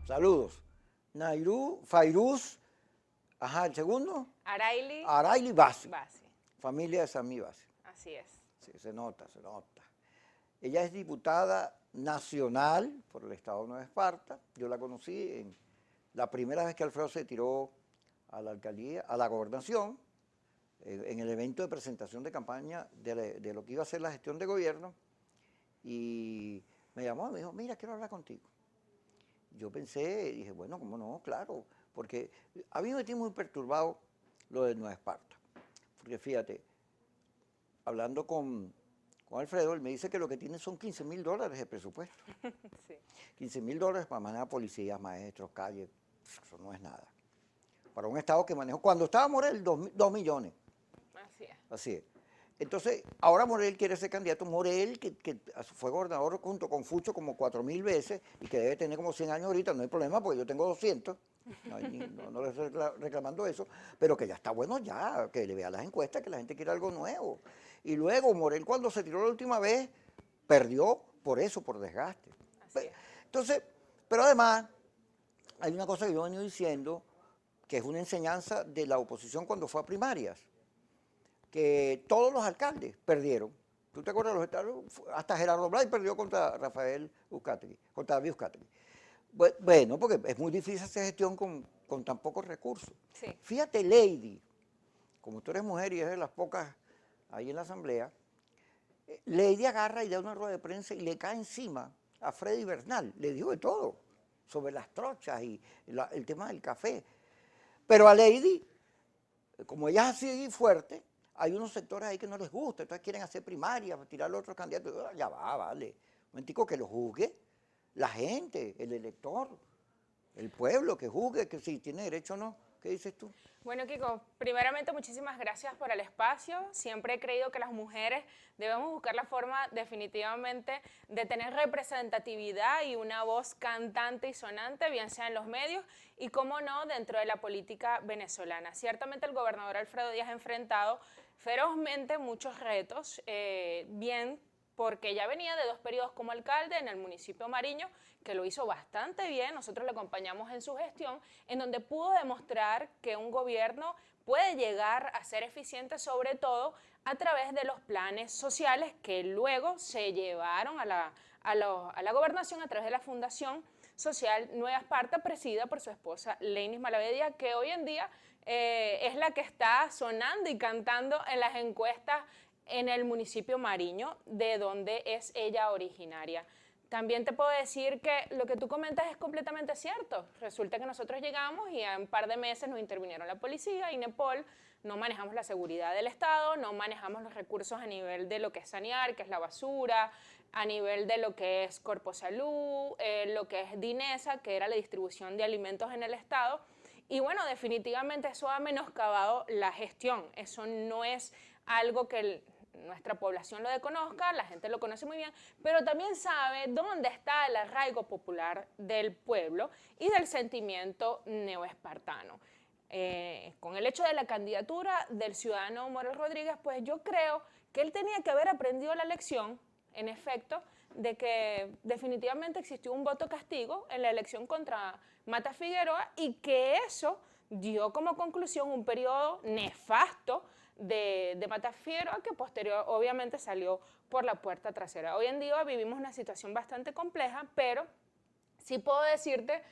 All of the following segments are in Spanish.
Saludos. Nairú, Fairuz, ajá, el segundo. Araili Araili Basi, Basi. familia de Sammy Basi. Así es. Sí, se nota, se nota. Ella es diputada nacional por el estado de Nueva Esparta. Yo la conocí en la primera vez que Alfredo se tiró a la alcaldía, a la gobernación, en el evento de presentación de campaña de lo que iba a ser la gestión de gobierno. Y me llamó y me dijo, mira, quiero hablar contigo. Yo pensé, dije, bueno, cómo no, claro, porque a mí me tiene muy perturbado lo de Nueva Esparta. Porque fíjate, hablando con Alfredo, él me dice que lo que tiene son $15.000 de presupuesto. Sí. $15.000 para manejar policías, maestros, calles, eso no es nada. Para un estado que manejó, cuando estaba Morel, 2 millones. Así es. Así es. Entonces, ahora Morel quiere ser candidato. Morel, que fue gobernador junto con Fucho como 4.000 veces y que debe tener como 100 años ahorita, no hay problema porque yo tengo 200. No le estoy reclamando eso, pero que ya está bueno ya, que le vea las encuestas, que la gente quiere algo nuevo. Y luego Morel cuando se tiró la última vez, perdió por eso, por desgaste. Así es. Entonces, pero además, hay una cosa que yo he venido diciendo, que es una enseñanza de la oposición cuando fue a primarias, que todos los alcaldes perdieron. ¿Tú te acuerdas de los estados? Hasta Gerardo Blay perdió contra Rafael Uzcategui, contra David Uzcategui. Bueno, porque es muy difícil hacer gestión con tan pocos recursos. Sí. Fíjate, Lady, como tú eres mujer y eres de las pocas ahí en la asamblea, Lady agarra y da una rueda de prensa y le cae encima a Freddy Bernal. Le dijo de todo, sobre las trochas y el tema del café. Pero a Lady, como ella es así fuerte, hay unos sectores ahí que no les gusta, entonces quieren hacer primarias, tirarle a otros candidatos. Ya va, vale. Un momentico que lo juzgue la gente, el elector, el pueblo, que juzgue que si tiene derecho o no. ¿Qué dices tú? Bueno, Kiko, primeramente muchísimas gracias por el espacio. Siempre he creído que las mujeres debemos buscar la forma definitivamente de tener representatividad y una voz cantante y sonante, bien sea en los medios y, cómo no, dentro de la política venezolana. Ciertamente el gobernador Alfredo Díaz ha enfrentado ferozmente muchos retos, bien porque ya venía de 2 periodos como alcalde en el municipio Mariño, que lo hizo bastante bien, nosotros le acompañamos en su gestión, en donde pudo demostrar que un gobierno puede llegar a ser eficiente, sobre todo a través de los planes sociales que luego se llevaron a la gobernación a través de la Fundación Social Nueva Esparta, presidida por su esposa Leynis Malavedia, que hoy en día es la que está sonando y cantando en las encuestas en el municipio Mariño, de donde es ella originaria. También te puedo decir que lo que tú comentas es completamente cierto. Resulta que nosotros llegamos y en un par de meses nos intervinieron la policía, INEPOL, no manejamos la seguridad del Estado, no manejamos los recursos a nivel de lo que es sanear, que es la basura, a nivel de lo que es Corpo Salud, lo que es DINESA, que era la distribución de alimentos en el Estado. Y bueno, definitivamente eso ha menoscabado la gestión. Eso no es algo que nuestra población lo desconozca, la gente lo conoce muy bien, pero también sabe dónde está el arraigo popular del pueblo y del sentimiento neoespartano. Con el hecho de la candidatura del ciudadano Morel Rodríguez, pues yo creo que él tenía que haber aprendido la lección, en efecto, de que definitivamente existió un voto castigo en la elección contra Mata Figueroa y que eso dio como conclusión un periodo nefasto de Mata Figueroa, que posterior obviamente salió por la puerta trasera. Hoy en día vivimos una situación bastante compleja, pero sí puedo decirte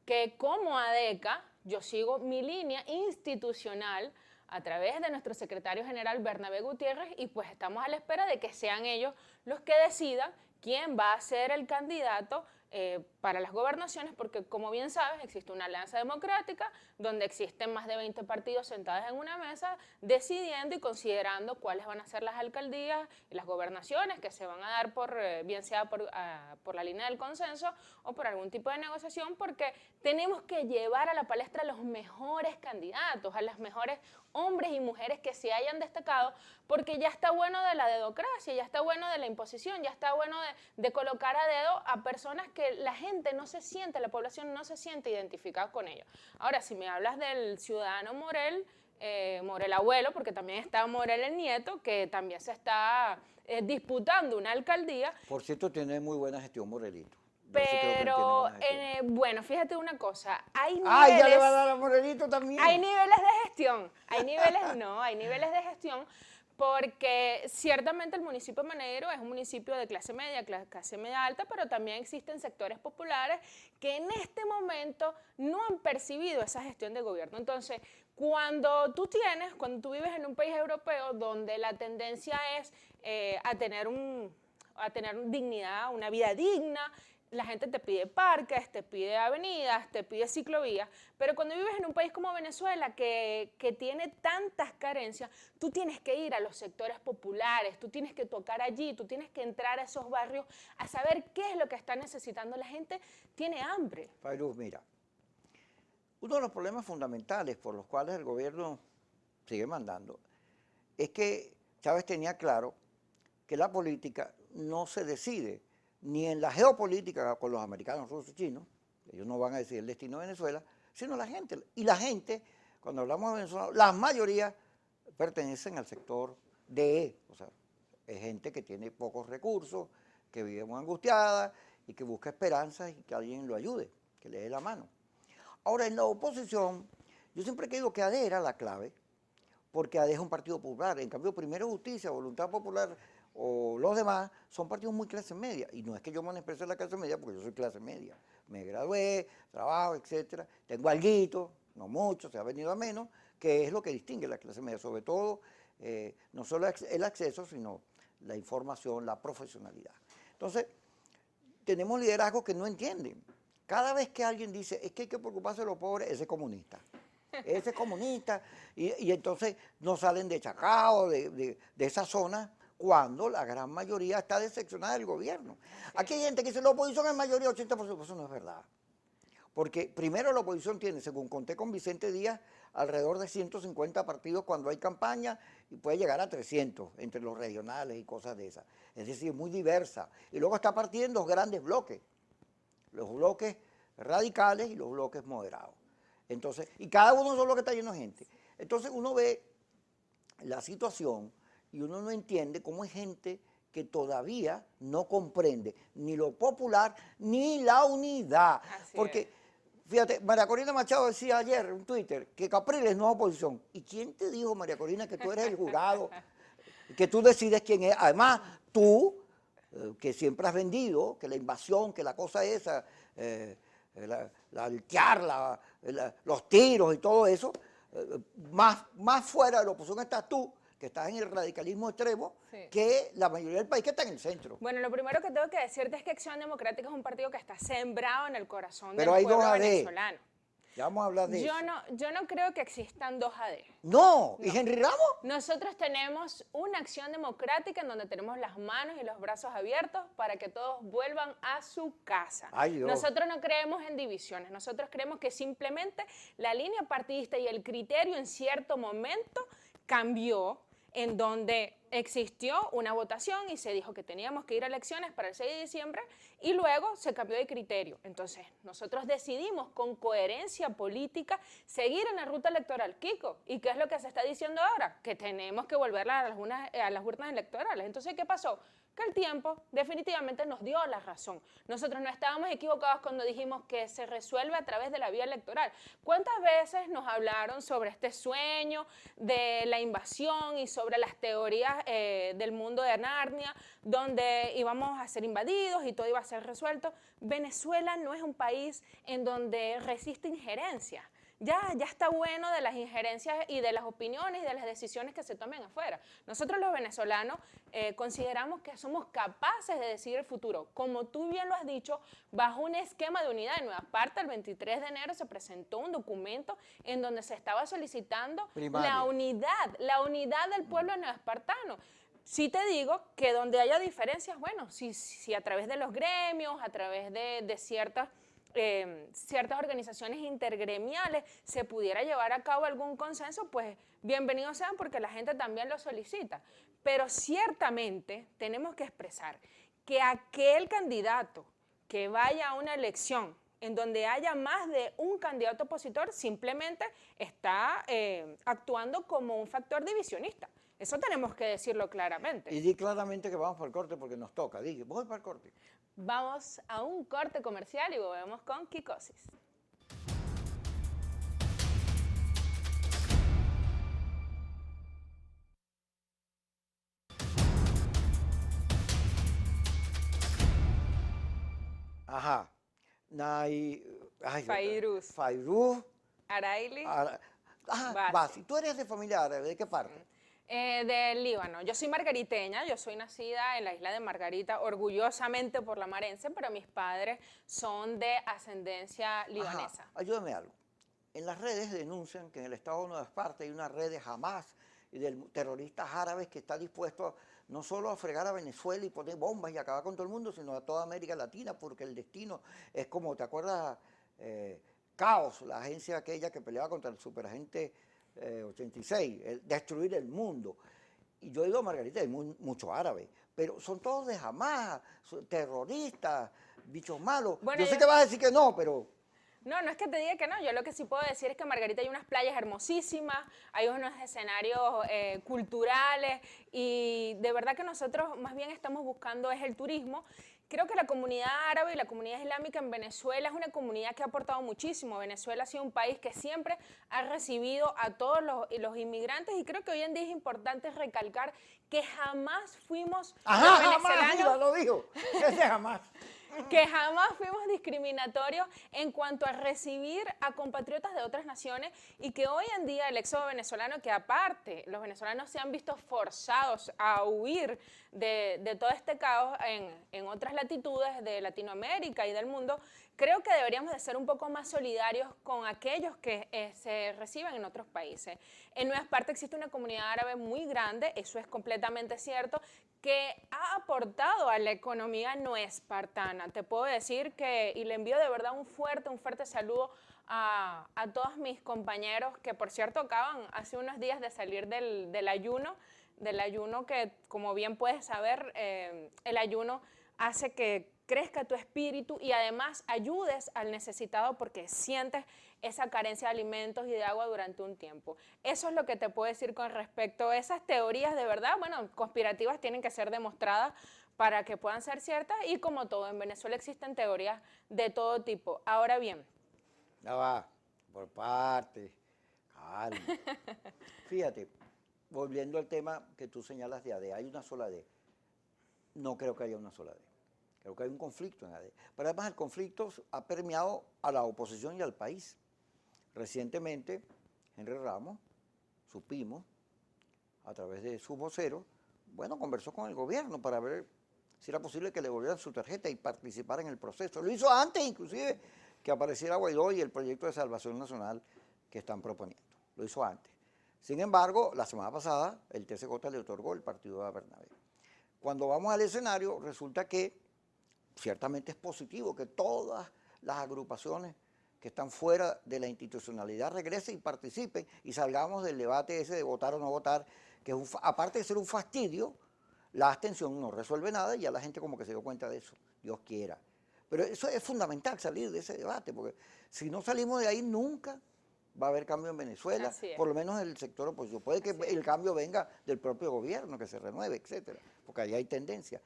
que como ADECA yo sigo mi línea institucional a través de nuestro secretario general Bernabé Gutiérrez y pues estamos a la espera de que sean ellos los que decidan quién va a ser el candidato para las gobernaciones, porque como bien sabes existe una alianza democrática donde existen más de 20 partidos sentados en una mesa decidiendo y considerando cuáles van a ser las alcaldías y las gobernaciones que se van a dar bien sea por la línea del consenso o por algún tipo de negociación, porque tenemos que llevar a la palestra a los mejores candidatos, a los mejores hombres y mujeres que se hayan destacado, porque ya está bueno de la dedocracia, ya está bueno de la imposición, ya está bueno de colocar a dedo a personas que la gente no se siente, la población no se siente identificada con ellos. Ahora, si me hablas del ciudadano Morel, Morel abuelo, porque también está Morel el nieto, que también se está disputando una alcaldía. Por cierto, tiene muy buena gestión Morelito. Pero sí creo que él tiene Pero, buena gestión. bueno, fíjate una cosa, ¡Ay, ya le va a dar a Morenito también! hay niveles de gestión, hay niveles de gestión, porque ciertamente el municipio de Maneiro es un municipio de clase media, clase media alta, pero también existen sectores populares que en este momento no han percibido esa gestión de gobierno. Entonces, cuando tú vives en un país europeo donde la tendencia es a tener dignidad, una vida digna, la gente te pide parques, te pide avenidas, te pide ciclovías, pero cuando vives en un país como Venezuela que tiene tantas carencias, tú tienes que ir a los sectores populares, tú tienes que tocar allí, tú tienes que entrar a esos barrios a saber qué es lo que está necesitando la gente. Tiene hambre. Fairuz, mira, uno de los problemas fundamentales por los cuales el gobierno sigue mandando es que Chávez tenía claro que la política no se decide ni en la geopolítica con los americanos, rusos y chinos, ellos no van a decidir el destino de Venezuela, sino la gente. Y la gente, cuando hablamos de Venezuela, la mayoría pertenecen al sector D, o sea, es gente que tiene pocos recursos, que vive muy angustiada y que busca esperanzas y que alguien lo ayude, que le dé la mano. Ahora, en la oposición, yo siempre he creído que AD era la clave, porque AD es un partido popular. En cambio, Primero Justicia, Voluntad Popular o los demás son partidos muy clase media. Y no es que yo me exprese la clase media, porque yo soy clase media. Me gradué, trabajo, etcétera. Tengo alguito, no mucho, se ha venido a menos, que es lo que distingue la clase media. Sobre todo, no solo el acceso, sino la información, la profesionalidad. Entonces, tenemos liderazgos que no entienden. Cada vez que alguien dice, es que hay que preocuparse de los pobres, ese es comunista. Ese es comunista. Y entonces no salen de Chacao, de esa zona, cuando la gran mayoría está decepcionada del gobierno. Sí. Aquí hay gente que dice, la oposición es mayoría, 80%, eso no es verdad. Porque primero la oposición tiene, según conté con Vicente Díaz, alrededor de 150 partidos cuando hay campaña y puede llegar a 300 entre los regionales y cosas de esas. Es decir, muy diversa. Y luego está partiendo dos grandes bloques, los bloques radicales y los bloques moderados. Entonces, y cada uno son los que está lleno de gente. Entonces uno ve la situación y uno no entiende cómo hay gente que todavía no comprende ni lo popular ni la unidad. Así Porque, es. fíjate, María Corina Machado decía ayer en Twitter que Capriles no es oposición. ¿Y quién te dijo, María Corina, que tú eres el jurado, que tú decides quién es? Además, tú, que siempre has vendido, que la invasión, que la cosa esa, la altear, los tiros y todo eso, más fuera de la oposición estás tú, que estás en el radicalismo extremo, sí, que la mayoría del país que está en el centro. Bueno, lo primero que tengo que decirte es que Acción Democrática es un partido que está sembrado en el corazón pero del hay pueblo dos AD. venezolano. Ya vamos a hablar de eso. Yo no creo que existan dos AD. No, ¿y Henry Ramos? Nosotros tenemos una Acción Democrática en donde tenemos las manos y los brazos abiertos para que todos vuelvan a su casa. Ay, Dios. Nosotros no creemos en divisiones, nosotros creemos que simplemente la línea partidista y el criterio en cierto momento cambió, en donde existió una votación y se dijo que teníamos que ir a elecciones para el 6 de diciembre y luego se cambió de criterio. Entonces, nosotros decidimos con coherencia política seguir en la ruta electoral, Kiko. ¿Y qué es lo que se está diciendo ahora? Que tenemos que volver a las urnas electorales. Entonces, ¿qué pasó? Que el tiempo definitivamente nos dio la razón. Nosotros no estábamos equivocados cuando dijimos que se resuelve a través de la vía electoral. ¿Cuántas veces nos hablaron sobre este sueño de la invasión y sobre las teorías del mundo de Narnia, donde íbamos a ser invadidos y todo iba a ser resuelto? Venezuela no es un país en donde resiste injerencia. Ya está bueno de las injerencias y de las opiniones y de las decisiones que se tomen afuera. Nosotros los venezolanos consideramos que somos capaces de decidir el futuro. Como tú bien lo has dicho, bajo un esquema de unidad. En Nueva Esparta, el 23 de enero se presentó un documento en donde se estaba solicitando la unidad del pueblo neoespartano. Sí te digo que donde haya diferencias, bueno, si a través de los gremios, a través de ciertas organizaciones intergremiales se pudiera llevar a cabo algún consenso, pues bienvenidos sean porque la gente también lo solicita. Pero ciertamente tenemos que expresar que aquel candidato que vaya a una elección en donde haya más de un candidato opositor simplemente está actuando como un factor divisionista. Eso tenemos que decirlo claramente. Y di claramente que vamos para el corte porque nos toca. Dije, voy para el corte. Vamos a un corte comercial y volvemos con Kikosis. Ajá. Nay, ay, Fairuz. Fairuz. Araili. Ajá, Basi. ¿Tú eres de familia árabe? ¿De qué parte? Del Líbano. Yo soy margariteña, yo soy nacida en la isla de Margarita, orgullosamente porlamarense, pero mis padres son de ascendencia libanesa. Ajá, ayúdame algo. En las redes denuncian que en el estado de Nueva Esparta hay una red de Hamas y de terroristas árabes que está dispuesto no solo a fregar a Venezuela y poner bombas y acabar con todo el mundo, sino a toda América Latina, porque el destino es como, ¿te acuerdas? Caos, la agencia aquella que peleaba contra el superagente 86, destruir el mundo. Y yo he ido a Margarita, hay mucho árabe, pero son todos de Hamas, terroristas, bichos malos. Bueno, yo sé que vas a decir que no, pero... No, no es que te diga que no, yo lo que sí puedo decir es que en Margarita hay unas playas hermosísimas, hay unos escenarios culturales y de verdad que nosotros más bien estamos buscando es el turismo. Creo que la comunidad árabe y la comunidad islámica en Venezuela es una comunidad que ha aportado muchísimo. Venezuela ha sido un país que siempre ha recibido a todos los inmigrantes y creo que hoy en día es importante recalcar que jamás fuimos los venezolanos... Jamás, lo dijo, ese jamás. Que jamás fuimos discriminatorios en cuanto a recibir a compatriotas de otras naciones y que hoy en día el éxodo venezolano, que aparte los venezolanos se han visto forzados a huir de todo este caos en otras latitudes de Latinoamérica y del mundo, creo que deberíamos de ser un poco más solidarios con aquellos que se reciben en otros países. En Nueva Esparta existe una comunidad árabe muy grande, eso es completamente cierto, que ha aportado a la economía no espartana. Te puedo decir que, y le envío de verdad un fuerte saludo a todos mis compañeros que por cierto acaban hace unos días de salir del ayuno que como bien puedes saber, el ayuno hace que crezca tu espíritu y además ayudes al necesitado porque sientes esa carencia de alimentos y de agua durante un tiempo. Eso es lo que te puedo decir con respecto a esas teorías de verdad, bueno, conspirativas tienen que ser demostradas para que puedan ser ciertas y como todo, en Venezuela existen teorías de todo tipo. Ahora bien. Ya va, por parte, calma. Fíjate, volviendo al tema que tú señalas de AD, hay una sola D. No creo que haya una sola D. Creo que hay un conflicto en AD. Pero además el conflicto ha permeado a la oposición y al país. Recientemente, Henry Ramos, supimos, a través de su vocero, bueno, conversó con el gobierno para ver si era posible que le volvieran su tarjeta y participar en el proceso. Lo hizo antes, inclusive, que apareciera Guaidó y el proyecto de salvación nacional que están proponiendo. Lo hizo antes. Sin embargo, la semana pasada, el TCJ le otorgó el partido a Bernabé. Cuando vamos al escenario, resulta que ciertamente es positivo que todas las agrupaciones que están fuera de la institucionalidad regresen y participen y salgamos del debate ese de votar o no votar, que es aparte de ser un fastidio, la abstención no resuelve nada y ya la gente como que se dio cuenta de eso, Dios quiera. Pero eso es fundamental, salir de ese debate, porque si no salimos de ahí nunca va a haber cambio en Venezuela, por lo menos en el sector oposición. Puede que el cambio venga del propio gobierno, que se renueve, etcétera, porque ahí hay tendencia.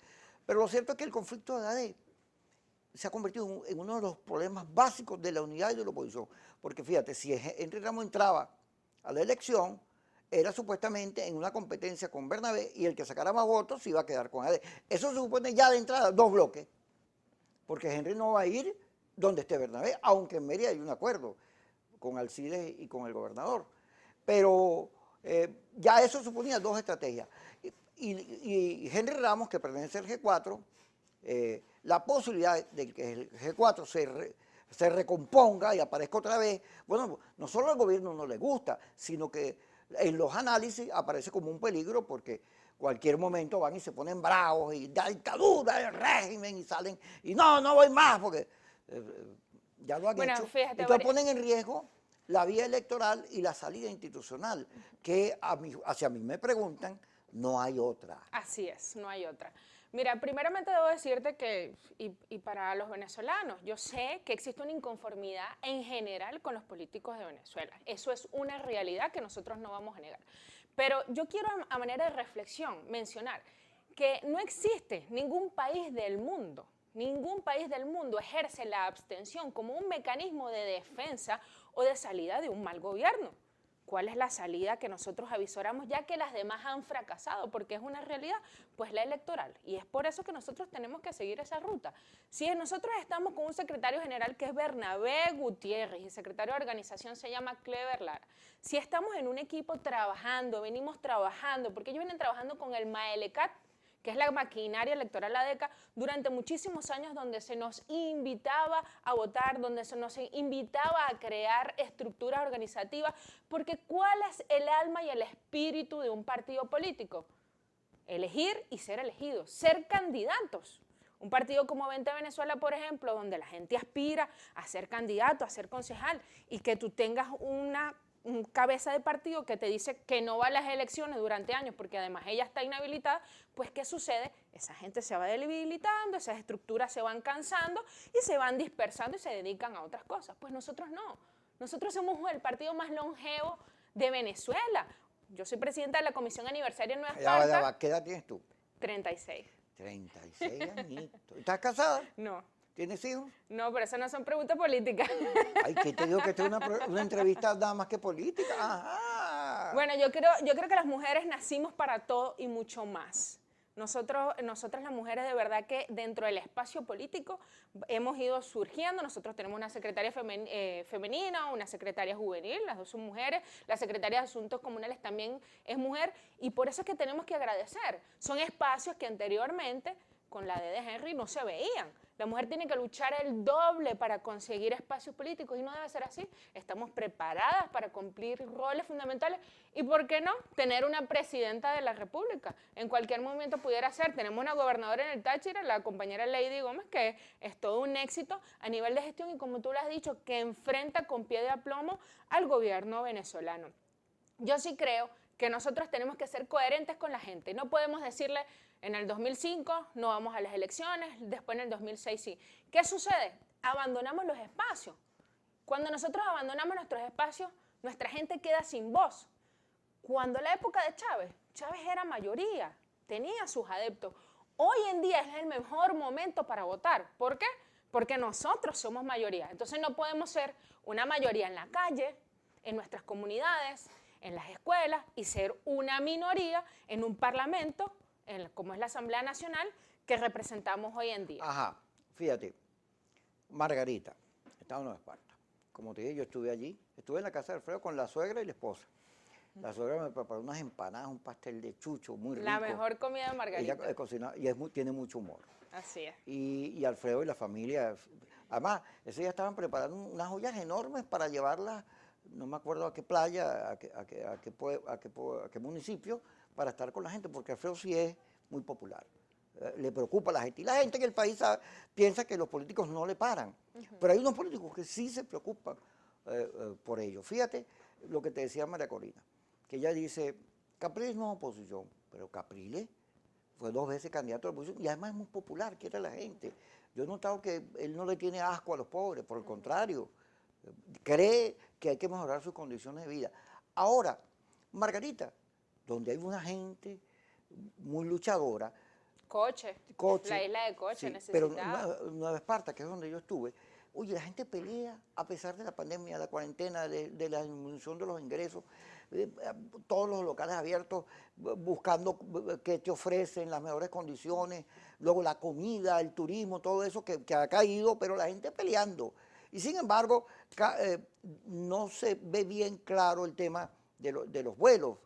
Pero lo cierto es que el conflicto de edades se ha convertido en uno de los problemas básicos de la unidad y de la oposición. Porque fíjate, si Henry Ramos entraba a la elección, era supuestamente en una competencia con Bernabé y el que sacara más votos se iba a quedar con AD. Eso se supone ya de entrada, dos bloques. Porque Henry no va a ir donde esté Bernabé, aunque en Mérida hay un acuerdo con Alcides y con el gobernador. Pero ya eso suponía dos estrategias. Y Henry Ramos, que pertenece al G4, la posibilidad de que el G4 se recomponga y aparezca otra vez, bueno, no solo al gobierno no le gusta, sino que en los análisis aparece como un peligro porque cualquier momento van y se ponen bravos y da dictadura del régimen y salen y no voy más porque ya lo han hecho. Fíjate, entonces ponen en riesgo la vía electoral y la salida institucional, que hacia mí me preguntan, no hay otra. Así es, no hay otra. Mira, primeramente debo decirte que, y para los venezolanos, yo sé que existe una inconformidad en general con los políticos de Venezuela. Eso es una realidad que nosotros no vamos a negar. Pero yo quiero a manera de reflexión mencionar que no existe ningún país del mundo ejerce la abstención como un mecanismo de defensa o de salida de un mal gobierno. ¿Cuál es la salida que nosotros avisoramos ya que las demás han fracasado? Porque es una realidad, pues la electoral. Y es por eso que nosotros tenemos que seguir esa ruta. Si nosotros estamos con un secretario general que es Bernabé Gutiérrez y el secretario de organización se llama Clever Lara, si estamos en un equipo trabajando, venimos trabajando, porque ellos vienen trabajando con el Maelecat, que es la maquinaria electoral ADECA, durante muchísimos años donde se nos invitaba a votar, donde se nos invitaba a crear estructuras organizativas, porque ¿cuál es el alma y el espíritu de un partido político? Elegir y ser elegidos, ser candidatos. Un partido como Vente Venezuela, por ejemplo, donde la gente aspira a ser candidato, a ser concejal, y que tú tengas una cabeza de partido que te dice que no va a las elecciones durante años porque además ella está inhabilitada, pues ¿qué sucede? Esa gente se va debilitando, esas estructuras se van cansando y se van dispersando y se dedican a otras cosas. Pues nosotros no. Nosotros somos el partido más longevo de Venezuela. Yo soy presidenta de la Comisión Aniversaria en Nueva Esparta. ¿Qué edad tienes tú? 36. 36 añitos. ¿Estás casada? No. ¿Tienes hijos? No, pero esas no son preguntas políticas. Ay, ¿qué te digo que esta es una entrevista nada más que política? Ajá. Bueno, yo creo que las mujeres nacimos para todo y mucho más. Nosotras las mujeres de verdad que dentro del espacio político hemos ido surgiendo. Nosotros tenemos una secretaria femenina, una secretaria juvenil, las dos son mujeres. La secretaria de Asuntos Comunales también es mujer y por eso es que tenemos que agradecer. Son espacios que anteriormente con la D de Henry no se veían. La mujer tiene que luchar el doble para conseguir espacios políticos y no debe ser así. Estamos preparadas para cumplir roles fundamentales y, ¿por qué no?, tener una presidenta de la República. En cualquier momento pudiera ser. Tenemos una gobernadora en el Táchira, la compañera Lady Gómez, que es todo un éxito a nivel de gestión y, como tú lo has dicho, que enfrenta con pie de aplomo al gobierno venezolano. Yo sí creo que nosotros tenemos que ser coherentes con la gente. No podemos decirle, en el 2005 no vamos a las elecciones, después en el 2006 sí. ¿Qué sucede? Abandonamos los espacios. Cuando nosotros abandonamos nuestros espacios, nuestra gente queda sin voz. Cuando la época de Chávez era mayoría, tenía sus adeptos. Hoy en día es el mejor momento para votar. ¿Por qué? Porque nosotros somos mayoría. Entonces no podemos ser una mayoría en la calle, en nuestras comunidades, en las escuelas y ser una minoría en un parlamento, como es la Asamblea Nacional, que representamos hoy en día. Ajá, fíjate, Margarita, Estado de Nueva Esparta. Como te dije, yo estuve allí, estuve en la casa de Alfredo con la suegra y la esposa. La suegra me preparó unas empanadas, un pastel de chucho muy rico. La mejor comida de Margarita. Ella cocina y tiene mucho humor. Así es. Y Alfredo y la familia, además, ese día estaban preparando unas ollas enormes para llevarlas, no me acuerdo a qué playa, a qué municipio, para estar con la gente, porque Alfredo sí es muy popular. Le preocupa a la gente. Y la gente en el país piensa que los políticos no le paran. Pero hay unos políticos que sí se preocupan por ello. Fíjate lo que te decía María Corina, que ella dice, Capriles no es oposición, pero Capriles fue 2 veces candidato a la oposición y además es muy popular, quiere a la gente. Yo he notado que él no le tiene asco a los pobres, por el contrario, cree que hay que mejorar sus condiciones de vida. Ahora, Margarita, donde hay una gente muy luchadora. Coche, la isla de Coche, sí, necesitaba. Pero Nueva Esparta, que es donde yo estuve, oye, la gente pelea a pesar de la pandemia, la cuarentena, de la disminución de los ingresos, todos los locales abiertos, buscando que te ofrecen las mejores condiciones, luego la comida, el turismo, todo eso que ha caído, pero la gente peleando. Y sin embargo, no se ve bien claro el tema de los vuelos.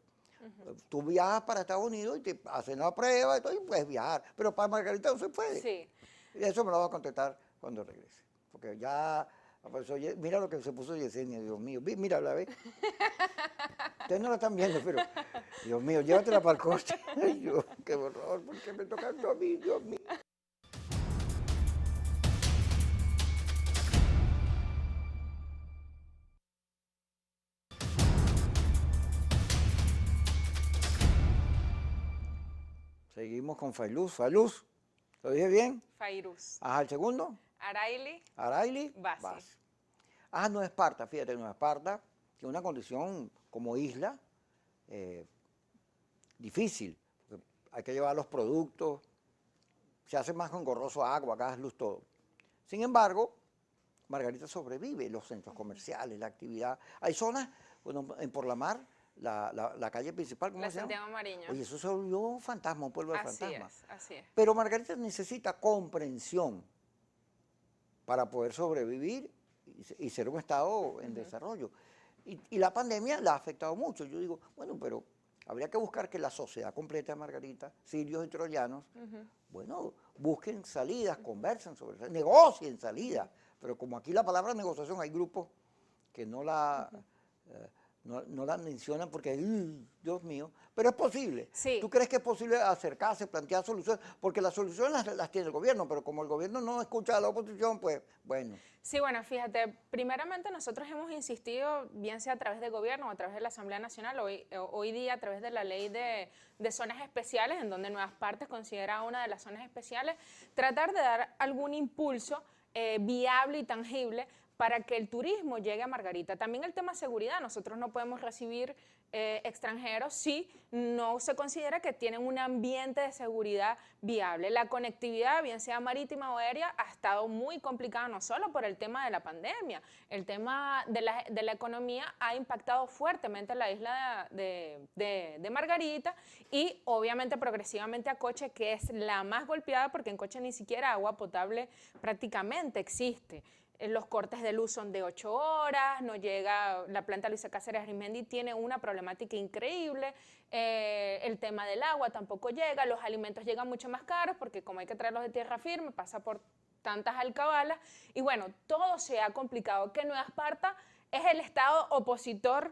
Tú viajas para Estados Unidos y te hacen la prueba y todo, y puedes viajar, pero para Margarita no se puede. Sí. Y eso me lo voy a contestar cuando regrese, porque ya apareció, mira lo que se puso Yesenia, Dios mío, mírala, ¿ves? Ustedes no la están viendo, pero, Dios mío, llévatela para el coche. Ay, Dios, qué horror, ¿por qué me toca esto a mí, Dios mío? Seguimos con Failuz. Failuz, ¿lo dije bien? Fairuz. Ajá, ¿el segundo? Arayli Basi. Ah, Nueva Esparta, fíjate, Nueva Esparta tiene una condición como isla difícil, porque hay que llevar los productos, se hace más engorroso agua, gas, luz, todo. Sin embargo, Margarita sobrevive, los centros comerciales, la actividad. Hay zonas, bueno, en Por la Mar, la calle principal, ¿cómo La se llama? Santiago Mariño. Oye, eso se volvió un fantasma, un pueblo de Así fantasmas. es, así es. Pero Margarita necesita comprensión para poder sobrevivir y ser un estado en desarrollo. Y la pandemia la ha afectado mucho. Yo digo, bueno, pero habría que buscar que la sociedad completa de Margarita, sirios y troyanos, bueno, busquen salidas, conversen sobre eso, negocien salidas. Pero como aquí la palabra negociación, hay grupos que no la, no la mencionan porque, Dios mío, pero es posible. Sí. ¿Tú crees que es posible acercarse, plantear soluciones? Porque las soluciones las tiene el gobierno, pero como el gobierno no escucha a la oposición, pues bueno. Sí, bueno, fíjate, primeramente nosotros hemos insistido, bien sea a través del gobierno o a través de la Asamblea Nacional, hoy día a través de la ley de zonas especiales, en donde Nuevas Partes considera una de las zonas especiales, tratar de dar algún impulso viable y tangible para que el turismo llegue a Margarita. También el tema seguridad, nosotros no podemos recibir extranjeros si no se considera que tienen un ambiente de seguridad viable. La conectividad, bien sea marítima o aérea, ha estado muy complicada, no solo por el tema de la pandemia, el tema de la economía ha impactado fuertemente la isla de Margarita y obviamente progresivamente a Coche, que es la más golpeada porque en Coche ni siquiera agua potable prácticamente existe. Los cortes de luz son de 8 horas, no llega, la planta Luisa Cáceres Arizmendi tiene una problemática increíble, el tema del agua tampoco llega, los alimentos llegan mucho más caros porque como hay que traerlos de tierra firme, pasa por tantas alcabalas y bueno, todo se ha complicado. Que Nueva Esparta es el estado opositor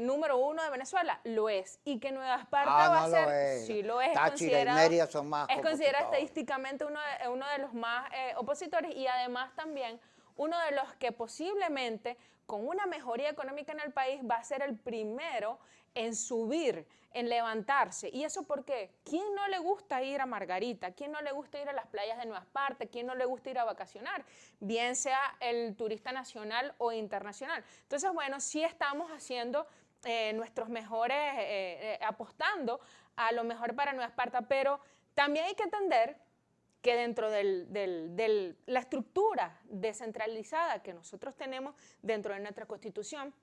número 1 de Venezuela, lo es, y que Nueva Esparta va a ser, Lo es. sí lo es, Táchira y Mérida son más es considerado opositores. estadísticamente uno de los más opositores y además también uno de los que posiblemente con una mejoría económica en el país va a ser el primero en subir, en levantarse. ¿Y eso por qué? ¿Quién no le gusta ir a Margarita? ¿Quién no le gusta ir a las playas de Nueva Esparta? ¿Quién no le gusta ir a vacacionar? Bien sea el turista nacional o internacional. Entonces, bueno, sí estamos haciendo nuestros mejores, apostando a lo mejor para Nueva Esparta, pero también hay que entender que dentro de la estructura descentralizada que nosotros tenemos dentro de nuestra Constitución,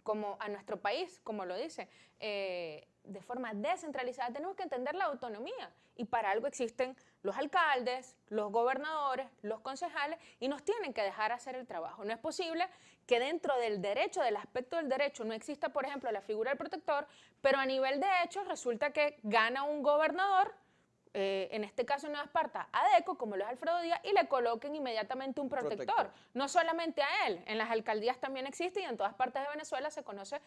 como a nuestro país, como lo dice, de forma descentralizada, tenemos que entender la autonomía. Y para algo existen los alcaldes, los gobernadores, los concejales, y nos tienen que dejar hacer el trabajo. No es posible que dentro del derecho, del aspecto del derecho, no exista, por ejemplo, la figura del protector, pero a nivel de hechos resulta que gana un gobernador, en este caso en Nueva Esparta, a Deco, como lo es Alfredo Díaz, y le coloquen inmediatamente un protector. No solamente a él, en las alcaldías también existe y en todas partes de Venezuela se conoce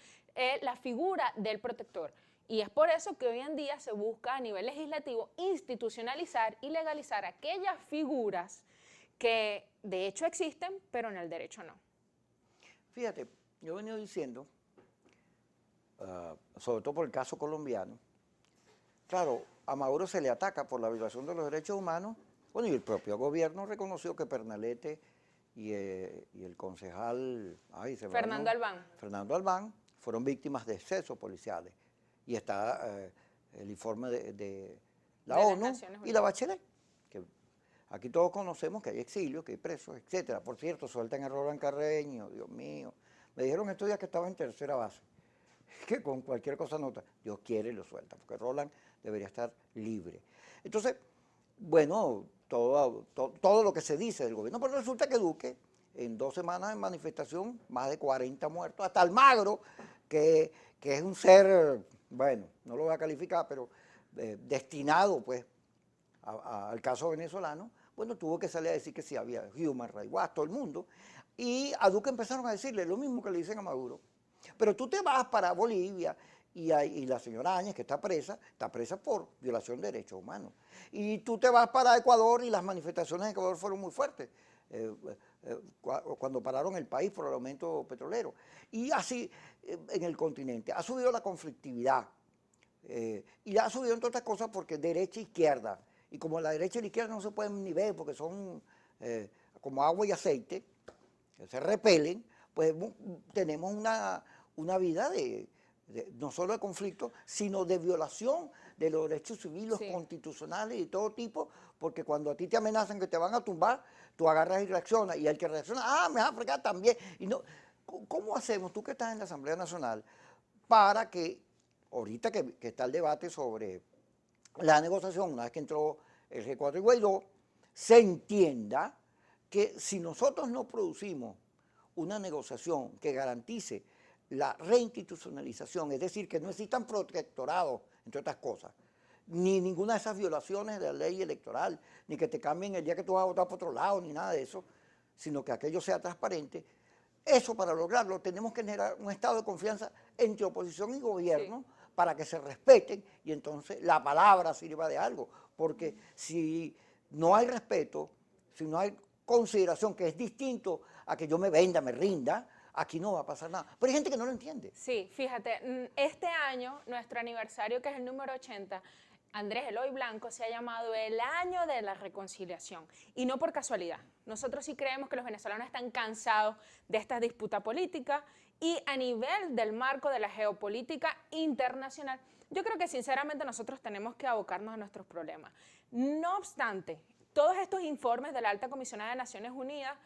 la figura del protector. Y es por eso que hoy en día se busca a nivel legislativo institucionalizar y legalizar aquellas figuras que de hecho existen, pero en el derecho no. Fíjate, yo he venido diciendo, sobre todo por el caso colombiano, claro, a Maduro se le ataca por la violación de los derechos humanos, bueno, y el propio gobierno reconoció que Pernalete y el concejal Fernando Albán. Fernando Albán fueron víctimas de excesos policiales. Y está el informe de la ONU y la Bachelet, que aquí todos conocemos que hay exilios, que hay presos, etcétera. Por cierto, sueltan a Roland Carreño, Dios mío. Me dijeron estos días que estaba en tercera base, que con cualquier cosa nota, Dios quiere y lo suelta, porque Roland debería estar libre. Entonces, bueno, todo lo que se dice del gobierno, pero resulta que Duque, en 2 semanas de manifestación, más de 40 muertos, hasta Almagro, que es un ser, bueno, no lo voy a calificar, pero destinado pues al caso venezolano, bueno, tuvo que salir a decir que sí había Human Rights Watch, todo el mundo, y a Duque empezaron a decirle lo mismo que le dicen a Maduro. Pero tú te vas para Bolivia y la señora Áñez, que está presa por violación de derechos humanos. Y tú te vas para Ecuador y las manifestaciones en Ecuador fueron muy fuertes, cuando pararon el país por el aumento petrolero. Y así en el continente ha subido la conflictividad. Y ha subido entre otras cosas porque derecha e izquierda. Y como la derecha y la izquierda no se pueden ni ver porque son como agua y aceite, que se repelen, pues tenemos una vida no solo de conflicto, sino de violación de los derechos civiles, Sí. constitucionales y todo tipo, porque cuando a ti te amenazan que te van a tumbar, tú agarras y reaccionas, y el que reacciona, me vas a fregar también. Y no, ¿cómo hacemos, tú que estás en la Asamblea Nacional, para que, ahorita que está el debate sobre la negociación, una vez que entró el G4 y Guaidó, se entienda que si nosotros no producimos una negociación que garantice la reinstitucionalización, es decir, que no existan protectorados, entre otras cosas, ni ninguna de esas violaciones de la ley electoral, ni que te cambien el día que tú vas a votar por otro lado, ni nada de eso, sino que aquello sea transparente. Eso, para lograrlo, tenemos que generar un estado de confianza entre oposición y gobierno, sí, para que se respeten y entonces la palabra sirva de algo. Porque si no hay respeto, si no hay consideración, que es distinto a que yo me venda, me rinda, aquí no va a pasar nada. Pero hay gente que no lo entiende. Sí, fíjate, este año, nuestro aniversario, que es el número 80, Andrés Eloy Blanco se ha llamado el año de la reconciliación. Y no por casualidad. Nosotros sí creemos que los venezolanos están cansados de esta disputa política y a nivel del marco de la geopolítica internacional, yo creo que sinceramente nosotros tenemos que abocarnos a nuestros problemas. No obstante, todos estos informes de la Alta Comisionada de Naciones Unidas,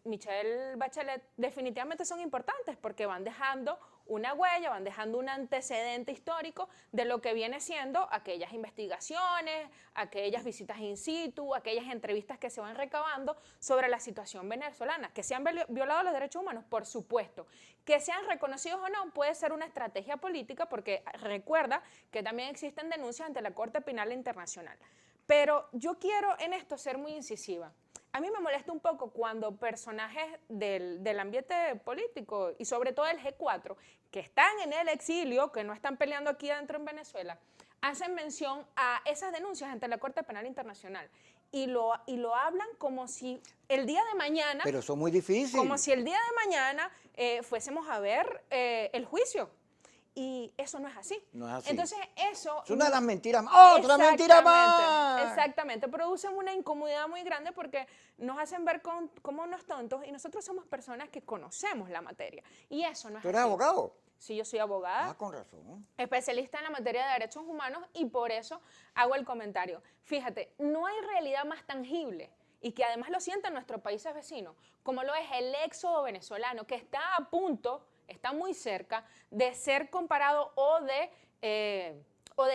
Michelle Bachelet, definitivamente son importantes porque van dejando una huella, van dejando un antecedente histórico de lo que viene siendo aquellas investigaciones, aquellas visitas in situ, aquellas entrevistas que se van recabando sobre la situación venezolana. Que se han violado los derechos humanos, por supuesto. Que sean reconocidos o no puede ser una estrategia política, porque recuerda que también existen denuncias ante la Corte Penal Internacional. Pero yo quiero en esto ser muy incisiva. A mí me molesta un poco cuando personajes del ambiente político y sobre todo el G4, que están en el exilio, que no están peleando aquí adentro en Venezuela, hacen mención a esas denuncias ante la Corte Penal Internacional y lo hablan como si el día de mañana... Pero eso es muy difícil. Como si el día de mañana fuésemos a ver el juicio. Y eso no es así. No es así. Entonces eso... Es una de las mentiras más. ¡Otra mentira más! Exactamente. Producen una incomodidad muy grande porque nos hacen ver como unos tontos y nosotros somos personas que conocemos la materia. Y eso no es así. ¿Tú eres abogado? Sí, yo soy abogada. Con razón. Especialista en la materia de derechos humanos y por eso hago el comentario. Fíjate, no hay realidad más tangible y que además lo sienten nuestros países vecinos, como lo es el éxodo venezolano, que está a punto, está muy cerca de ser comparado o de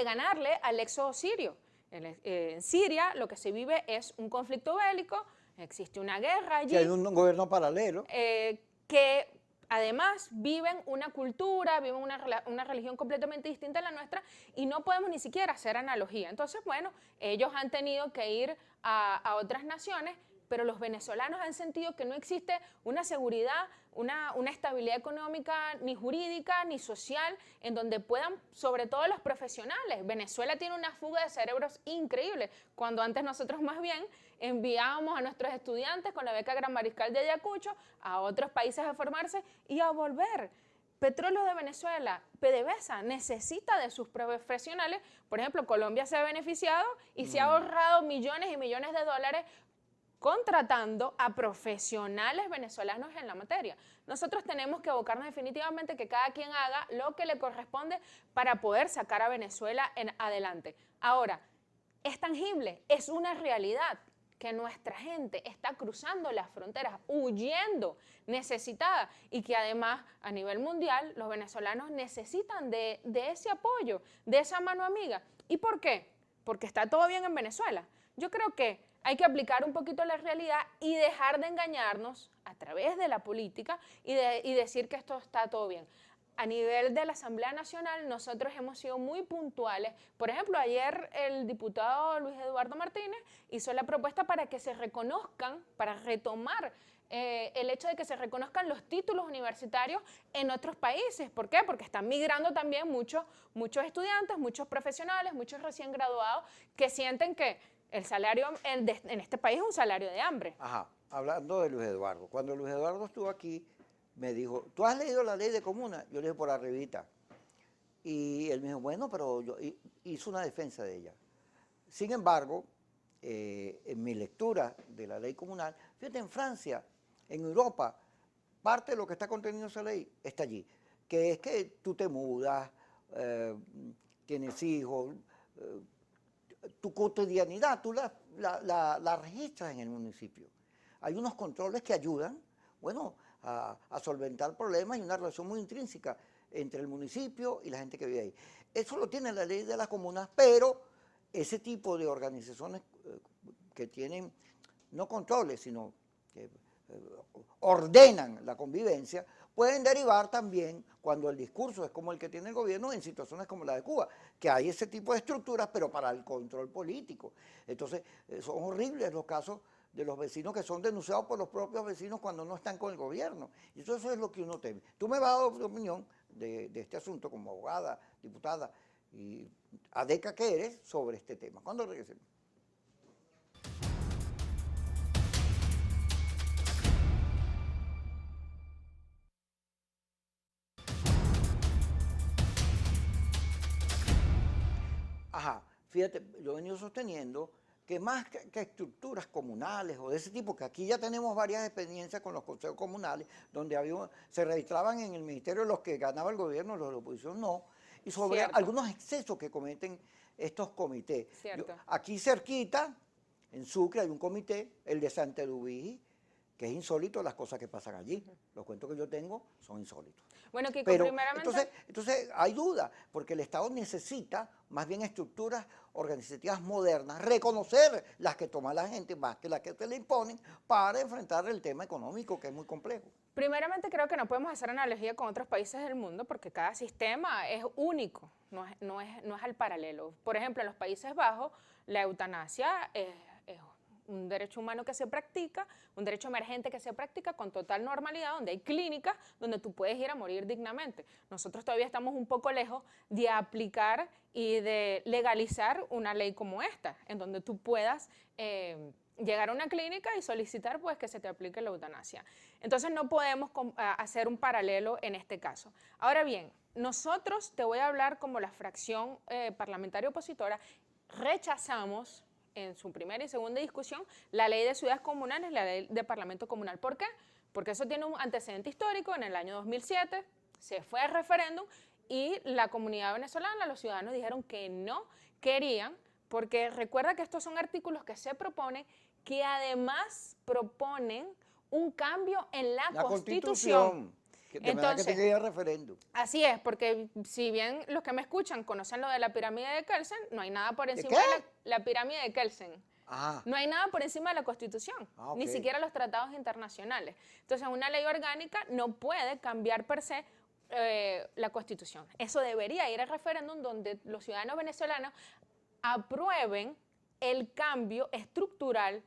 ganarle al éxodo sirio. En Siria lo que se vive es un conflicto bélico, existe una guerra allí. Que hay un gobierno paralelo. Que además viven una cultura, viven una religión completamente distinta a la nuestra y no podemos ni siquiera hacer analogía. Entonces, bueno, ellos han tenido que ir a otras naciones, pero los venezolanos han sentido que no existe una seguridad, una estabilidad económica, ni jurídica, ni social, en donde puedan, sobre todo los profesionales. Venezuela tiene una fuga de cerebros increíble, cuando antes nosotros más bien enviábamos a nuestros estudiantes con la beca Gran Mariscal de Ayacucho a otros países a formarse y a volver. Petróleo de Venezuela, PDVSA, necesita de sus profesionales. Por ejemplo, Colombia se ha beneficiado y se ha ahorrado millones y millones de dólares contratando a profesionales venezolanos en la materia. Nosotros tenemos que abocarnos definitivamente que cada quien haga lo que le corresponde para poder sacar a Venezuela adelante. Ahora, es tangible, es una realidad que nuestra gente está cruzando las fronteras, huyendo, necesitada, y que además a nivel mundial los venezolanos necesitan de ese apoyo, de esa mano amiga. ¿Y por qué? Porque está todo bien en Venezuela. Yo creo que hay que aplicar un poquito la realidad y dejar de engañarnos a través de la política y decir que esto está todo bien. A nivel de la Asamblea Nacional, nosotros hemos sido muy puntuales. Por ejemplo, ayer el diputado Luis Eduardo Martínez hizo la propuesta para que se reconozcan, para retomar el hecho de que se reconozcan los títulos universitarios en otros países. ¿Por qué? Porque están migrando también muchos estudiantes, muchos profesionales, muchos recién graduados que sienten que el salario en este país es un salario de hambre. Ajá, hablando de Luis Eduardo. Cuando Luis Eduardo estuvo aquí, me dijo, ¿tú has leído la ley de comuna? Yo le dije, por arribita. Y él me dijo, bueno, pero yo hizo una defensa de ella. Sin embargo, en mi lectura de la ley comunal, fíjate, en Francia, en Europa, parte de lo que está contenido en esa ley está allí. que es que tú te mudas, tienes hijos, tu cotidianidad, tú la registras en el municipio. Hay unos controles que ayudan, bueno, a solventar problemas y una relación muy intrínseca entre el municipio y la gente que vive ahí. Eso lo tiene la ley de las comunas, pero ese tipo de organizaciones que tienen, no controles, sino que ordenan la convivencia, pueden derivar también, cuando el discurso es como el que tiene el gobierno, en situaciones como la de Cuba, que hay ese tipo de estructuras, pero para el control político. Entonces, son horribles los casos de los vecinos que son denunciados por los propios vecinos cuando no están con el gobierno. Y eso es lo que uno teme. Tú me vas a dar tu opinión de este asunto como abogada, diputada y adeca que eres sobre este tema. ¿Cuándo regresemos? Ajá, fíjate, yo he venido sosteniendo que más que estructuras comunales o de ese tipo, que aquí ya tenemos varias experiencias con los consejos comunales, donde se registraban en el ministerio los que ganaba el gobierno, los de la oposición no, y sobre algunos excesos que cometen estos comités. Aquí cerquita, en Sucre, hay un comité, el de Santa Eduvige, que es insólito las cosas que pasan allí. Los cuentos que yo tengo son insólitos. Bueno, Kiko, pero primeramente... entonces hay duda, porque el Estado necesita más bien estructuras organizativas modernas, reconocer las que toma la gente más que las que se le imponen para enfrentar el tema económico, que es muy complejo. Primeramente creo que no podemos hacer analogía con otros países del mundo porque cada sistema es único, no es al paralelo. Por ejemplo, en los Países Bajos la eutanasia es un derecho humano que se practica, un derecho emergente que se practica con total normalidad, donde hay clínicas donde tú puedes ir a morir dignamente. Nosotros todavía estamos un poco lejos de aplicar y de legalizar una ley como esta, en donde tú puedas llegar a una clínica y solicitar pues, que se te aplique la eutanasia. Entonces no podemos hacer un paralelo en este caso. Ahora bien, nosotros, te voy a hablar como la fracción parlamentaria opositora, rechazamos en su primera y segunda discusión la ley de ciudades comunales, la ley de parlamento comunal. ¿Por qué? Porque eso tiene un antecedente histórico. En el año 2007 se fue al referéndum y la comunidad venezolana, los ciudadanos dijeron que no querían, porque recuerda que estos son artículos que se proponen, que además proponen un cambio en la Constitución. Entonces, que tenga referéndum. Así es, porque si bien los que me escuchan conocen lo de la pirámide de Kelsen, no hay nada por encima de la pirámide de Kelsen. No hay nada por encima de la Constitución, ni siquiera los tratados internacionales. Entonces, una ley orgánica no puede cambiar per se la Constitución. Eso debería ir al referéndum donde los ciudadanos venezolanos aprueben el cambio estructural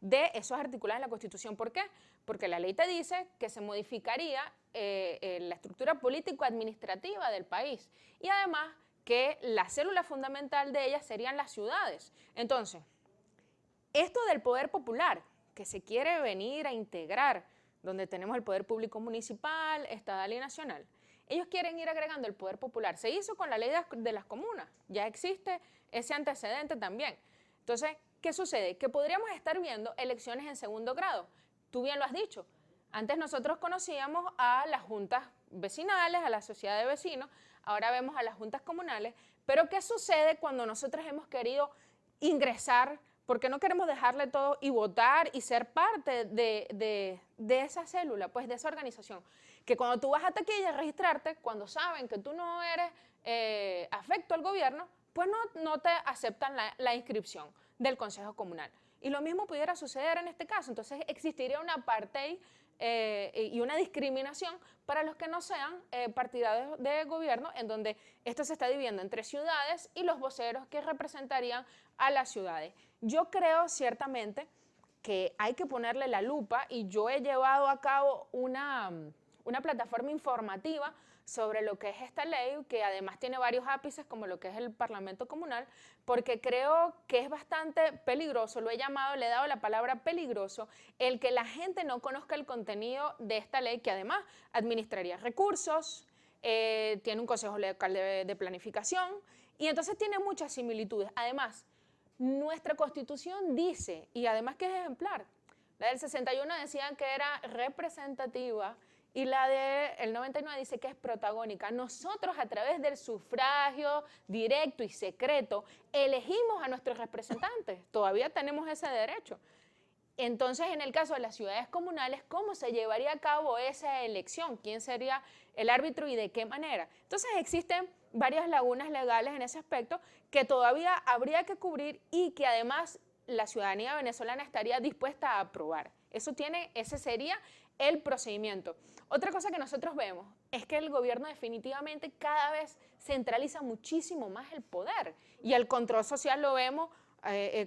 de esos artículos de la Constitución. ¿Por qué? Porque la ley te dice que se modificaría la estructura político-administrativa del país y además que la célula fundamental de ella serían las ciudades. Entonces, esto del poder popular que se quiere venir a integrar, donde tenemos el poder público municipal, estatal y nacional, ellos quieren ir agregando el poder popular. Se hizo con la ley de las comunas, ya existe ese antecedente también. Entonces, ¿qué sucede? Que podríamos estar viendo elecciones en segundo grado. Tú bien lo has dicho. Antes nosotros conocíamos a las juntas vecinales, a la sociedad de vecinos, ahora vemos a las juntas comunales, pero ¿qué sucede cuando nosotros hemos querido ingresar, porque no queremos dejarle todo y votar y ser parte de esa célula, pues de esa organización? Que cuando tú vas a taquilla a registrarte, cuando saben que tú no eres afecto al gobierno, pues no te aceptan la inscripción del Consejo Comunal. Y lo mismo pudiera suceder en este caso. Entonces existiría una apartheid y una discriminación para los que no sean partidarios de gobierno, en donde esto se está dividiendo entre ciudades y los voceros que representarían a las ciudades. Yo creo ciertamente que hay que ponerle la lupa y yo he llevado a cabo una plataforma informativa sobre lo que es esta ley, que además tiene varios ápices como lo que es el Parlamento Comunal, porque creo que es bastante peligroso, lo he llamado, le he dado la palabra peligroso, el que la gente no conozca el contenido de esta ley, que además administraría recursos, tiene un consejo local de planificación, y entonces tiene muchas similitudes. Además, nuestra Constitución dice, y además que es ejemplar, la del 61 decían que era representativa y la del 99 dice que es protagónica. Nosotros a través del sufragio directo y secreto elegimos a nuestros representantes, todavía tenemos ese derecho. Entonces, en el caso de las ciudades comunales, ¿cómo se llevaría a cabo esa elección? ¿Quién sería el árbitro y de qué manera? Entonces, existen varias lagunas legales en ese aspecto que todavía habría que cubrir y que además la ciudadanía venezolana estaría dispuesta a aprobar. Ese sería el procedimiento. Otra cosa que nosotros vemos es que el gobierno definitivamente cada vez centraliza muchísimo más el poder y el control social lo vemos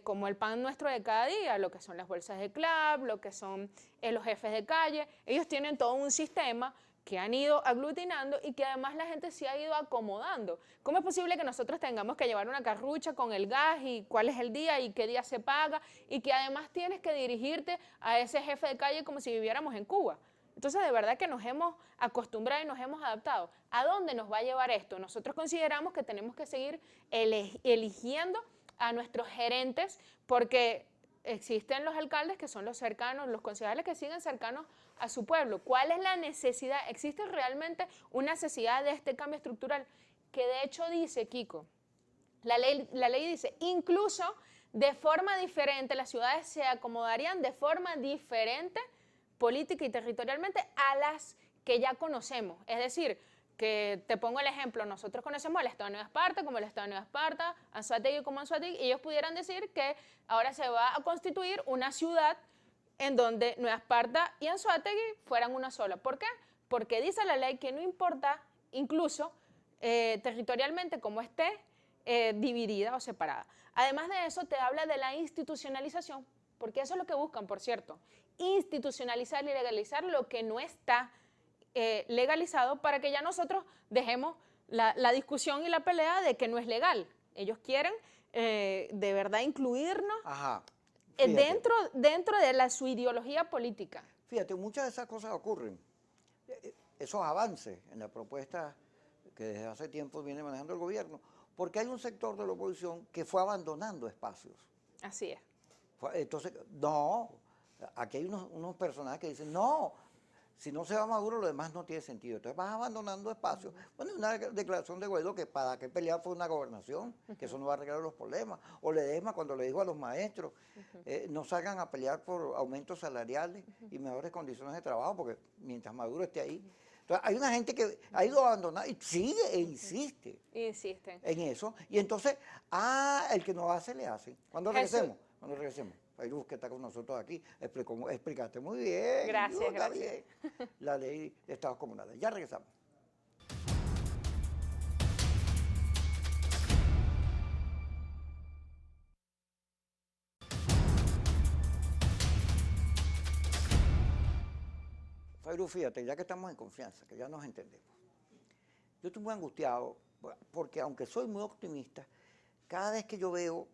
como el pan nuestro de cada día, lo que son las bolsas de club, lo que son los jefes de calle. Ellos tienen todo un sistema que han ido aglutinando y que además la gente se ha ido acomodando. ¿Cómo es posible que nosotros tengamos que llevar una carrucha con el gas y cuál es el día y qué día se paga y que además tienes que dirigirte a ese jefe de calle como si viviéramos en Cuba? Entonces, de verdad que nos hemos acostumbrado y nos hemos adaptado. ¿A dónde nos va a llevar esto? Nosotros consideramos que tenemos que seguir eligiendo a nuestros gerentes porque existen los alcaldes que son los cercanos, los concejales que siguen cercanos a su pueblo. ¿Cuál es la necesidad? ¿Existe realmente una necesidad de este cambio estructural? Que de hecho dice, Kiko, la ley dice, incluso de forma diferente, las ciudades se acomodarían de forma diferente política y territorialmente a las que ya conocemos. Es decir, que te pongo el ejemplo, nosotros conocemos el estado de Nueva Esparta como el estado de Nueva Esparta, Anzoátegui como Anzoátegui, y ellos pudieran decir que ahora se va a constituir una ciudad en donde Nueva Esparta y Anzoátegui fueran una sola. ¿Por qué? Porque dice la ley que no importa, incluso territorialmente, cómo esté dividida o separada. Además de eso, te habla de la institucionalización, porque eso es lo que buscan, por cierto, institucionalizar y legalizar lo que no está legalizado para que ya nosotros dejemos la discusión y la pelea de que no es legal. Ellos quieren de verdad incluirnos dentro de su ideología política. Fíjate, muchas de esas cosas ocurren. Esos avances en la propuesta que desde hace tiempo viene manejando el gobierno, porque hay un sector de la oposición que fue abandonando espacios. Así es. Entonces, no, aquí hay unos personajes que dicen, no, si no se va Maduro, lo demás no tiene sentido. Entonces vas abandonando espacios. Bueno, una declaración de Guaidó que para qué pelear por una gobernación, que eso no va a arreglar los problemas. O Ledesma cuando le dijo a los maestros, no salgan a pelear por aumentos salariales y mejores condiciones de trabajo, porque mientras Maduro esté ahí. Entonces hay una gente que ha ido abandonando y sigue e insiste. Insisten. En eso. Y entonces, el que no hace, le hace. ¿Cuándo regresemos? Cuando regresemos. Fairuz, que está con nosotros aquí, explicaste muy bien. Gracias, gracias. Bien, la ley de estados comunales. Ya regresamos. Fairuz, fíjate, ya que estamos en confianza, que ya nos entendemos. Yo estoy muy angustiado porque aunque soy muy optimista, cada vez que yo veo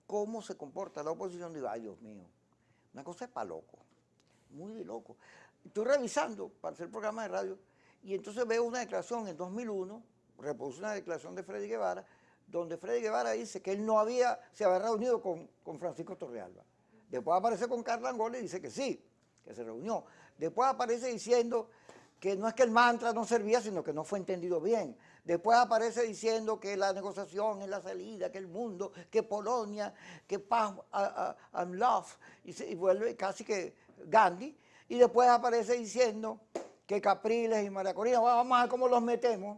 cómo se comporta la oposición, digo, ay Dios mío, una cosa es para loco, muy de loco. Estoy revisando para hacer programa de radio y entonces veo una declaración en 2001, reproduce una declaración de Freddy Guevara, donde Freddy Guevara dice que él se había reunido con Francisco Torrealba. Después aparece con Carla Angola y dice que sí, que se reunió. Después aparece diciendo que no es que el mantra no servía, sino que no fue entendido bien. Después aparece diciendo que la negociación es la salida, que el mundo, que Polonia, que paz and love, y vuelve casi que Gandhi. Y después aparece diciendo que Capriles y María Corina, vamos a ver cómo los metemos.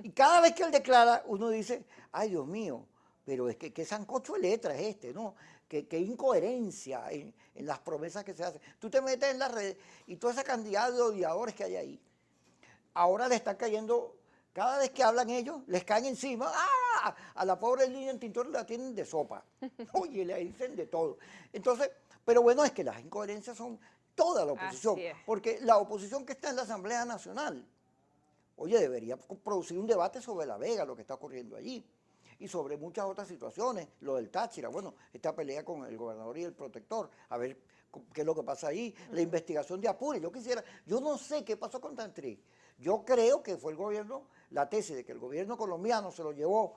Y cada vez que él declara, uno dice, ay Dios mío, pero es que qué sancocho de letra es este, ¿no? Qué incoherencia en las promesas que se hacen. Tú te metes en las redes y toda esa cantidad de odiadores que hay ahí, ahora le están cayendo, cada vez que hablan ellos, les caen encima, ¡ah! A la pobre Lilian Tintor la tienen de sopa. Oye, le dicen de todo. Entonces, pero bueno, es que las incoherencias son toda la oposición, porque la oposición que está en la Asamblea Nacional, oye, debería producir un debate sobre La Vega, lo que está ocurriendo allí, y sobre muchas otras situaciones, lo del Táchira, bueno, esta pelea con el gobernador y el protector, a ver qué es lo que pasa ahí, la investigación de Apure, yo no sé qué pasó con Tantri, yo creo que fue el gobierno, la tesis de que el gobierno colombiano se lo llevó,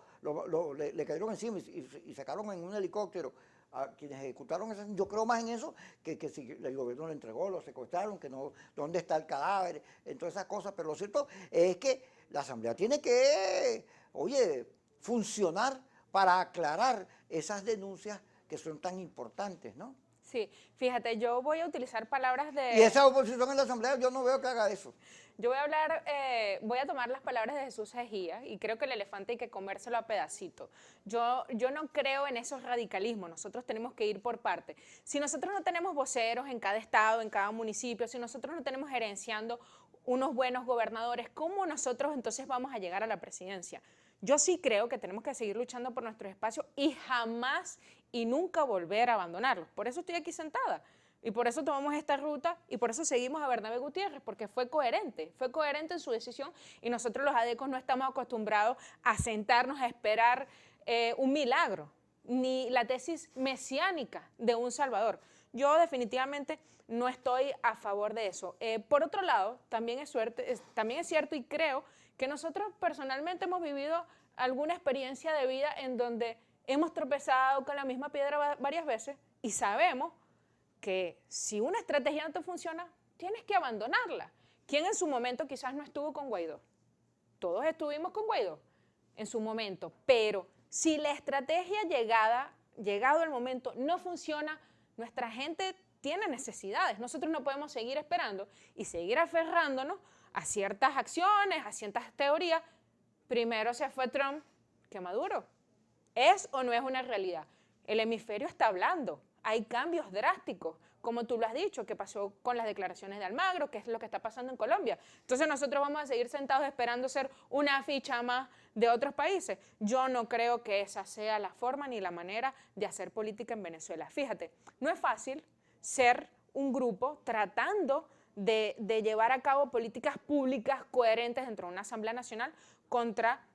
le cayeron encima y sacaron en un helicóptero a quienes ejecutaron esas, yo creo más en eso que si el gobierno lo entregó, lo secuestraron, que no, dónde está el cadáver, en todas esas cosas, pero lo cierto es que la Asamblea tiene que, oye, funcionar para aclarar esas denuncias que son tan importantes, ¿no? Sí, fíjate, yo voy a utilizar palabras Y de... esa oposición en la Asamblea yo no veo que haga eso. Yo voy a hablar, voy a tomar las palabras de Jesús Egía y creo que el elefante hay que comérselo a pedacitos. Yo no creo en esos radicalismos, nosotros tenemos que ir por parte. Si nosotros no tenemos voceros en cada estado, en cada municipio, si nosotros no tenemos gerenciando unos buenos gobernadores, ¿cómo nosotros entonces vamos a llegar a la presidencia? Yo sí creo que tenemos que seguir luchando por nuestro espacio y jamás y nunca volver a abandonarlos. Por eso estoy aquí sentada. Y por eso tomamos esta ruta y por eso seguimos a Bernabé Gutiérrez, porque fue coherente en su decisión y nosotros los adecos no estamos acostumbrados a sentarnos a esperar un milagro, ni la tesis mesiánica de un Salvador. Yo definitivamente no estoy a favor de eso. Por otro lado, también es cierto y creo que nosotros personalmente hemos vivido alguna experiencia de vida en donde hemos tropezado con la misma piedra varias veces y sabemos que si una estrategia no te funciona, tienes que abandonarla. ¿Quién en su momento quizás no estuvo con Guaidó? Todos estuvimos con Guaidó en su momento, pero si la estrategia llegado el momento, no funciona, nuestra gente tiene necesidades. Nosotros no podemos seguir esperando y seguir aferrándonos a ciertas acciones, a ciertas teorías. Primero se fue Trump que Maduro. ¿Es o no es una realidad? El hemisferio está hablando. Hay cambios drásticos, como tú lo has dicho, que pasó con las declaraciones de Almagro, que es lo que está pasando en Colombia. Entonces nosotros vamos a seguir sentados esperando ser una ficha más de otros países. Yo no creo que esa sea la forma ni la manera de hacer política en Venezuela. Fíjate, no es fácil ser un grupo tratando de llevar a cabo políticas públicas coherentes dentro de una Asamblea Nacional contra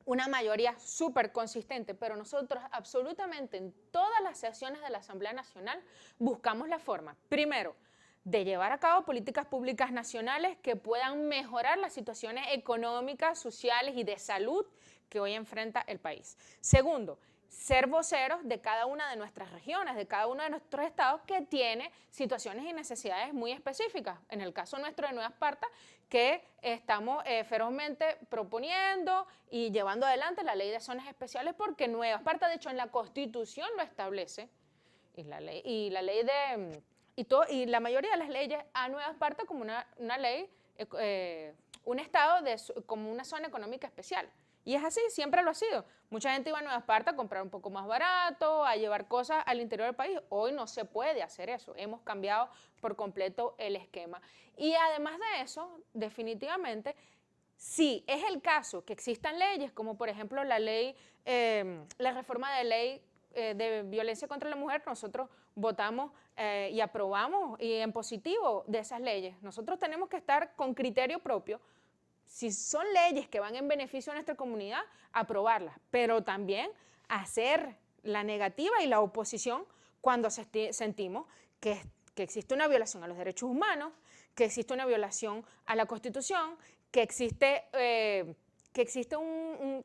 una mayoría súper consistente, pero nosotros absolutamente en todas las sesiones de la Asamblea Nacional buscamos la forma, primero, de llevar a cabo políticas públicas nacionales que puedan mejorar las situaciones económicas, sociales y de salud que hoy enfrenta el país. Segundo, ser voceros de cada una de nuestras regiones, de cada uno de nuestros estados que tiene situaciones y necesidades muy específicas. En el caso nuestro de Nueva Esparta, que estamos ferozmente proponiendo y llevando adelante la ley de zonas especiales porque Nueva Esparta, de hecho, en la Constitución lo establece y la mayoría de las leyes a Nueva Esparta como una ley, un estado como una zona económica especial. Y es así, siempre lo ha sido. Mucha gente iba a Nueva Esparta a comprar un poco más barato, a llevar cosas al interior del país. Hoy no se puede hacer eso. Hemos cambiado por completo el esquema. Y además de eso, definitivamente, sí, es el caso que existan leyes, como por ejemplo la reforma de ley de violencia contra la mujer, nosotros votamos y aprobamos y en positivo de esas leyes. Nosotros tenemos que estar con criterio propio. Si son leyes que van en beneficio a nuestra comunidad, aprobarlas, pero también hacer la negativa y la oposición cuando sentimos que existe una violación a los derechos humanos, que existe una violación a la Constitución, que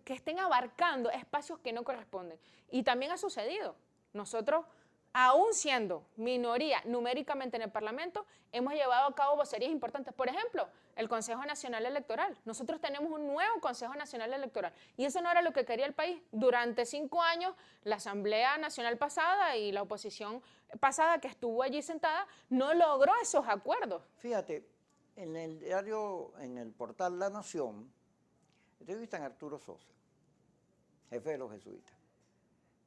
estén abarcando espacios que no corresponden. Y también ha sucedido. Nosotros, aún siendo minoría numéricamente en el Parlamento, hemos llevado a cabo vocerías importantes. Por ejemplo, el Consejo Nacional Electoral. Nosotros tenemos un nuevo Consejo Nacional Electoral y eso no era lo que quería el país. Durante 5 años, la Asamblea Nacional pasada y la oposición pasada que estuvo allí sentada no logró esos acuerdos. Fíjate, en el diario, en el portal La Nación, entrevistan a Arturo Sosa, jefe de los jesuitas,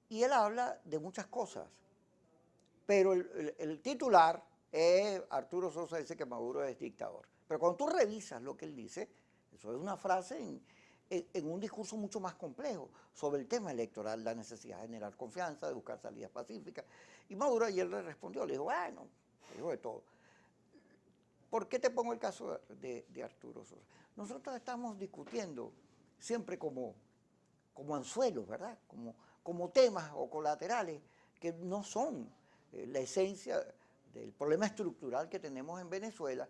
y él habla de muchas cosas. Pero el titular es Arturo Sosa dice que Maduro es dictador. Pero cuando tú revisas lo que él dice, eso es una frase en un discurso mucho más complejo sobre el tema electoral, la necesidad de generar confianza, de buscar salidas pacíficas. Y Maduro ayer le respondió, le dijo, bueno, le dijo de todo. ¿Por qué te pongo el caso de Arturo Sosa? Nosotros estamos discutiendo siempre como anzuelos, ¿verdad? Como temas o colaterales que no son la esencia del problema estructural que tenemos en Venezuela,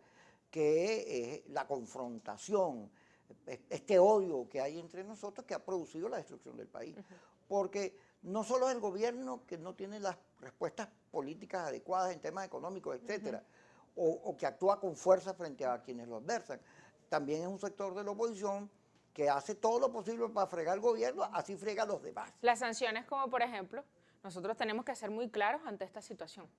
que es la confrontación, este odio que hay entre nosotros que ha producido la destrucción del país. Porque no solo es el gobierno que no tiene las respuestas políticas adecuadas en temas económicos, etcétera, o que actúa con fuerza frente a quienes lo adversan. También es un sector de la oposición que hace todo lo posible para fregar al gobierno, así frega a los demás. Las sanciones, como por ejemplo, nosotros tenemos que ser muy claros ante esta situación.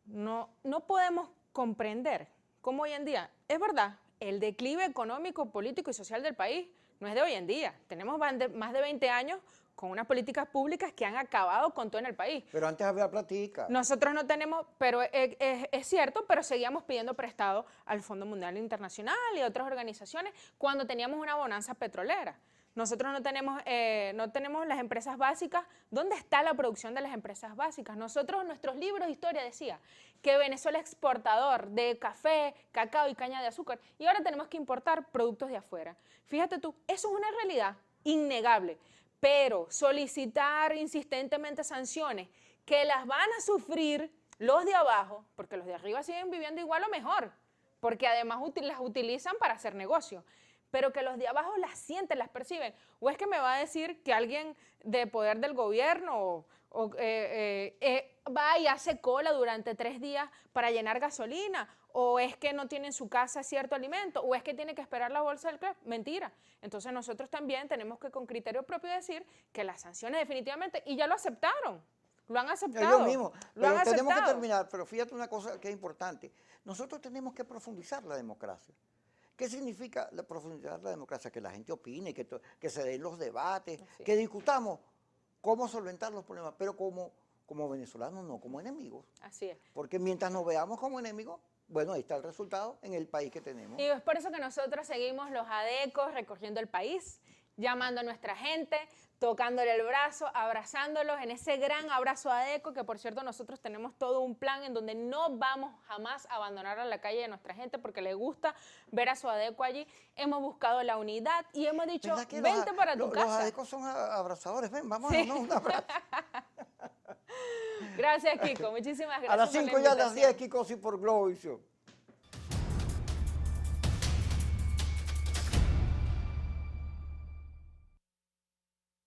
No podemos comprender cómo hoy en día, es verdad, el declive económico, político y social del país no es de hoy en día. Tenemos más de 20 años con unas políticas públicas que han acabado con todo en el país. Pero antes había platica. Nosotros no tenemos, pero es cierto, pero seguíamos pidiendo prestado al Fondo Mundial Internacional y a otras organizaciones cuando teníamos una bonanza petrolera. Nosotros no tenemos las empresas básicas. ¿Dónde está la producción de las empresas básicas? Nosotros, nuestros libros de historia decía que Venezuela es exportador de café, cacao y caña de azúcar y ahora tenemos que importar productos de afuera. Fíjate tú, eso es una realidad innegable, pero solicitar insistentemente sanciones que las van a sufrir los de abajo, porque los de arriba siguen viviendo igual o mejor, porque además las utilizan para hacer negocio, pero que los de abajo las sienten, las perciben. ¿O es que me va a decir que alguien de poder del gobierno va y hace cola durante 3 días para llenar gasolina? ¿O es que no tiene en su casa cierto alimento? ¿O es que tiene que esperar la bolsa del club? Mentira. Entonces nosotros también tenemos que con criterio propio decir que las sanciones definitivamente, y ya lo aceptaron, lo han aceptado. Ellos mismos, pero tenemos que terminar, pero fíjate una cosa que es importante. Nosotros tenemos que profundizar la democracia. ¿Qué significa profundizar la democracia? Que la gente opine, que se den los debates, que discutamos cómo solventar los problemas, pero como venezolanos, no como enemigos. Así es. Porque mientras nos veamos como enemigos, bueno, ahí está el resultado en el país que tenemos. Y es por eso que nosotros seguimos los adecos recorriendo el país, llamando a nuestra gente, tocándole el brazo, abrazándolos en ese gran abrazo adeco, que por cierto nosotros tenemos todo un plan en donde no vamos jamás a abandonar a la calle de nuestra gente porque les gusta ver a su adeco allí. Hemos buscado la unidad y hemos dicho, vente para tu casa. Los adecos son abrazadores, ven, vamos a darnos un abrazo. Gracias, Kiko, muchísimas gracias. A las 5 y a las 10, Kiko, sí, por Globovisión.